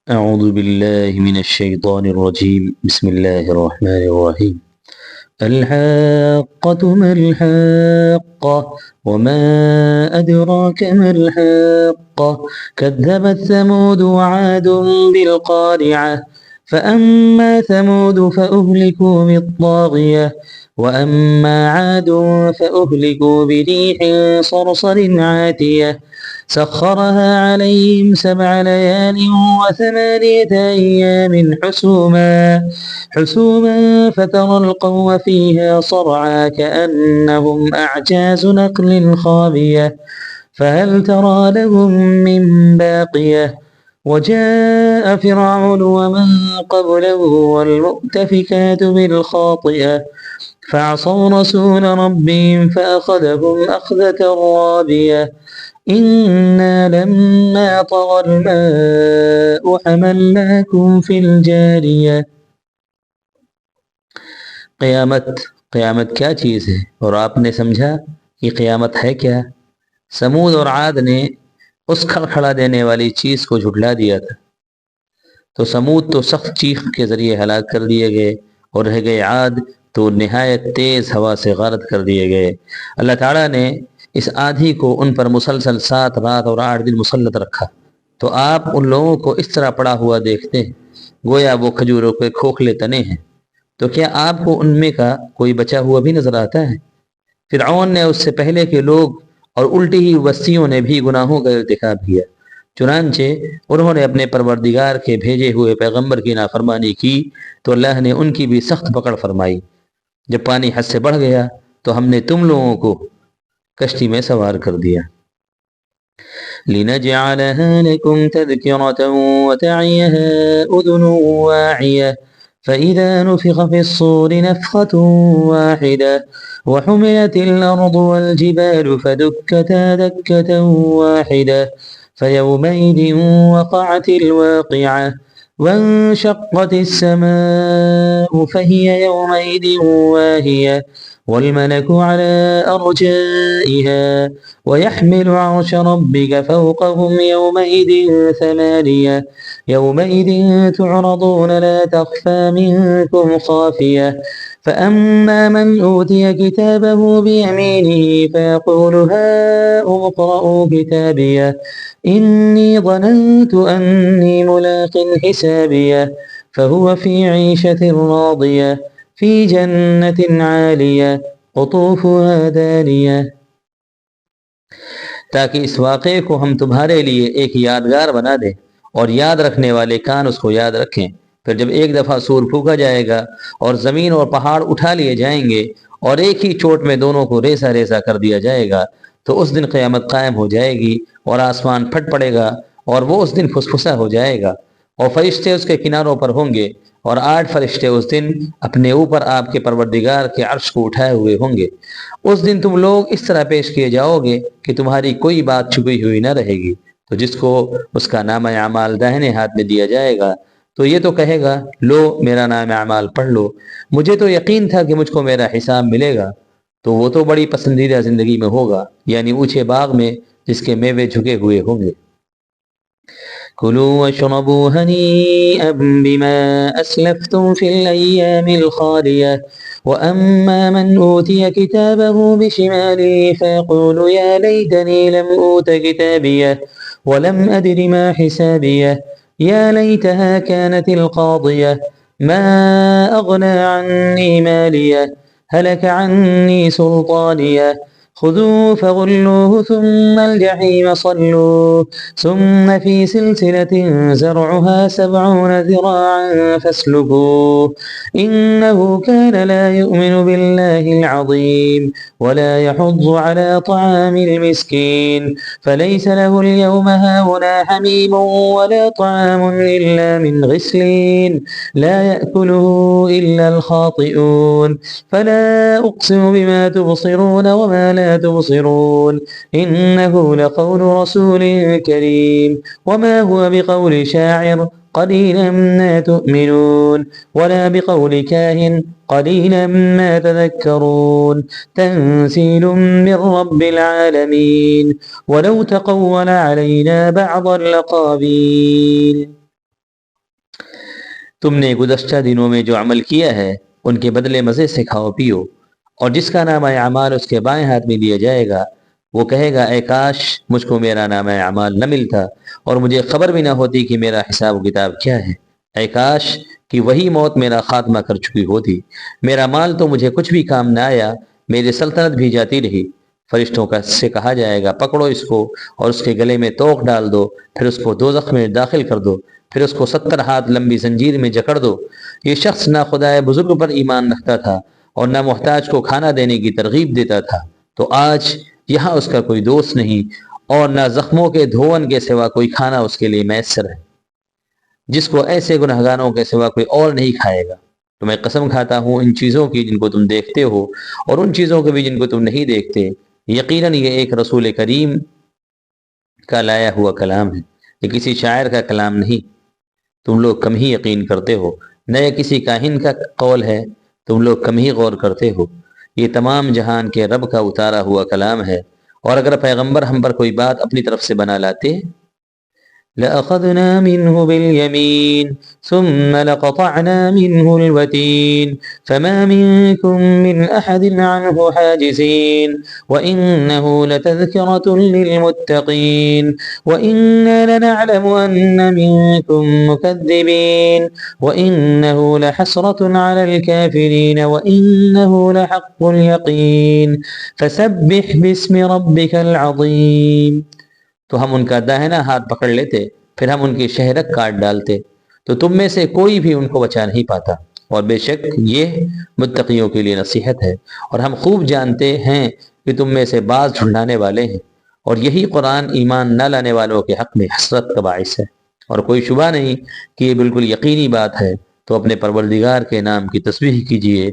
أعوذ بالله من الشيطان الرجيم. بسم الله الرحمن الرحيم. الحاقة ما الحاقة وما أدراك ما الحاقة كذبت ثمود وعاد بالقارعة فأما ثمود فأهلكوا بالطاغية وأما عاد فأهلكوا بريح صرصر عاتية سخرها عليهم 7 ليال و8 أيام حسوما فترى القوم فيها صرعى كأنهم أعجاز نخل خاوية فهل ترى لهم من باقية وجاء فرعون ومن قبله والمؤتفكات بالخاطئة فعصوا رسول ربهم فأخذهم أخذة رابية إنا لما طغى الماء حملناكم في الجارية. قیامت کیا چیز ہے اور آپ نے سمجھا کہ قیامت ہے کیا؟ سمود اور عاد نے اس کھڑکھڑا دینے والی چیز کو جھٹلا دیا تھا، تو سمود تو سخت چیخ کے ذریعے ہلاک کر دیے گئے اور رہ گئے عاد تو نہایت تیز ہوا سے غارت کر دیے گئے۔ اللہ تعالیٰ نے اس آدھی کو ان پر مسلسل 7 رات اور 8 دن مسلط رکھا، تو آپ ان لوگوں کو اس طرح پڑا ہوا دیکھتے ہیں گویا وہ کھجوروں کے کھوکھلے تنے ہیں، تو کیا آپ کو ان میں کا کوئی بچا ہوا بھی نظر آتا ہے؟ فرعون نے اس سے پہلے کے لوگ اور الٹی ہی بستیوں نے بھی گناہوں کا ارتکاب کیا، چنانچہ انہوں نے اپنے پروردگار کے بھیجے ہوئے پیغمبر کی نافرمانی کی تو اللہ نے ان کی بھی سخت پکڑ فرمائی۔ جب پانی حد سے بڑھ گیا تو ہم نے تم لوگوں کو کشتی میں سوار کر دیا۔ لِنَجْعَلَهَا لَكُمْ تَذْكِرَةً وَتَعِيَهَا أُذُنٌ وَاعِيَةٌ فَإِذَا نُفِخَ فِي الصُّورِ نَفْخَةٌ وَاحِدَةٌ وَحُمِلَتِ الْأَرْضُ وَالْجِبَالُ فَدُكَّتَا دَكَّةً وَاحِدَةً فَيَوْمَئِذٍ وَقَعَتِ الْوَاقِعَةُ وَانشَقَّتِ السَّمَاءُ فَهِيَ يَوْمَئِذٍ وَاهِيَةٌ والملك على أرجائها ويحمل عرش ربك فوقهم يومئذ 8 يومئذ تعرضون لا تخفى منكم خافية فأما من أوتي كتابه بيمينه فيقول هاؤم اقرءوا كتابيه إني ظننت أني ملاق حسابيه فهو في عيشة راضية فی جنت عالیہ قطوفها دانیہ۔ تاکہ اس واقعے کو ہم تمہارے لیے ایک یادگار بنا دیں اور یاد رکھنے والے کان اس کو یاد رکھیں۔ پھر جب ایک دفعہ سور پھونکا جائے گا اور زمین اور پہاڑ اٹھا لیے جائیں گے اور ایک ہی چوٹ میں دونوں کو ریسا ریسا کر دیا جائے گا، تو اس دن قیامت قائم ہو جائے گی اور آسمان پھٹ پڑے گا اور وہ اس دن پھسپھسا ہو جائے گا اور فرشتے اس کے کناروں پر ہوں گے اور 8 فرشتے اس دن اپنے اوپر آپ کے پروردگار کے عرش کو اٹھائے ہوئے ہوں گے۔ اس دن تم لوگ اس طرح پیش کیے جاؤ گے کہ تمہاری کوئی بات چھپی ہوئی نہ رہے گی، تو جس کو اس کا نامہ اعمال داہنے ہاتھ میں دیا جائے گا تو یہ تو کہے گا لو میرا نام اعمال پڑھ لو، مجھے تو یقین تھا کہ مجھ کو میرا حساب ملے گا، تو وہ تو بڑی پسندیدہ زندگی میں ہوگا، یعنی اونچے باغ میں جس کے میوے جھکے ہوئے ہوں گے۔ كلوا واشربوا هنيئا بما أسلفتم في الأيام الخالية وأما من أوتي كتابه بشماله فيقول يا ليتني لم أوت كتابيه ولم أدر ما حسابيه يا ليتها كانت القاضية ما أغنى عني ماليه هلك عني سلطانيه خذوه فغلوه ثم الجحيم صلوه ثم في سلسلة زرعها 70 ذراعا فاسلكوه إنه كان لا يؤمن بالله العظيم ولا يحض على طعام المسكين فليس له اليوم هاهنا حميم ولا طعام إلا من غسلين لا يأكله إلا الخاطئون فلا أقسم بما تبصرون وما لا تبصرون إنه لقول رسول كريم وما هو بقول شاعر قليلا ما تؤمنون ولا بقول كاهن قليلا ما تذكرون تنزيل من رب العالمين ولو تقول علينا بعض الأقاويل تم نے گزشتہ دنوں میں جو عمل کیا ہے ان کے بدلے مزے سے کھاؤ پیو، اور جس کا نام اعمال اس کے بائیں ہاتھ میں دیا جائے گا وہ کہے گا اے کاش مجھ کو میرا نام اعمال نہ ملتا اور مجھے خبر بھی نہ ہوتی کہ میرا حساب و کتاب کیا ہے۔ اے کاش کہ وہی موت میرا خاتمہ کر چکی ہوتی، میرا مال تو مجھے کچھ بھی کام نہ آیا، میری سلطنت بھی جاتی رہی۔ فرشتوں کا سے کہا جائے گا پکڑو اس کو اور اس کے گلے میں توق ڈال دو، پھر اس کو دوزخ میں داخل کر دو، پھر اس کو 70 ہاتھ لمبی زنجیر میں جکڑ دو۔ یہ شخص نہ خدائے بزرگ پر ایمان رکھتا تھا اور نہ محتاج کو کھانا دینے کی ترغیب دیتا تھا، تو آج یہاں اس کا کوئی دوست نہیں اور نہ زخموں کے دھون کے سوا کوئی کھانا اس کے لیے میسر ہے، جس کو ایسے گنہگاروں کے سوا کوئی اور نہیں کھائے گا۔ تو میں قسم کھاتا ہوں ان چیزوں کی جن کو تم دیکھتے ہو اور ان چیزوں کے بھی جن کو تم نہیں دیکھتے، یقیناً یہ ایک رسول کریم کا لایا ہوا کلام ہے، یہ کسی شاعر کا کلام نہیں۔ تم لوگ کم ہی یقین کرتے ہو، نہ یہ کسی کاہن کا قول ہے، تم لوگ کم ہی غور کرتے ہو۔ یہ تمام جہان کے رب کا اتارا ہوا کلام ہے، اور اگر پیغمبر ہم پر کوئی بات اپنی طرف سے بنا لاتے لَأَخَذْنَا مِنْهُ بِالْيَمِينِ ثُمَّ لَقَطَعْنَا مِنْهُ الْوَتِينَ فَمَا مِنْكُمْ مِنْ أَحَدٍ عَنْهُ حَاجِزِينَ وَإِنَّهُ لَتَذْكِرَةٌ لِلْمُتَّقِينَ وَإِنَّا لَنَعْلَمُ أَنَّ مِنْكُمْ مُكَذِّبِينَ وَإِنَّهُ لَحَسْرَةٌ عَلَى الْكَافِرِينَ وَإِنَّهُ لَحَقُّ الْيَقِينِ فَسَبِّحْ بِاسْمِ رَبِّكَ الْعَظِيمِ۔ تو ہم ان کا داہنا ہاتھ پکڑ لیتے، پھر ہم ان کی شہرک کاٹ ڈالتے، تو تم میں سے کوئی بھی ان کو بچا نہیں پاتا، اور بے شک یہ متقیوں کے لیے نصیحت ہے۔ اور ہم خوب جانتے ہیں کہ تم میں سے بعض جھنڈانے والے ہیں، اور یہی قرآن ایمان نہ لانے والوں کے حق میں حسرت کا باعث ہے، اور کوئی شبہ نہیں کہ یہ بالکل یقینی بات ہے۔ تو اپنے پروردگار کے نام کی تسبیح کیجیے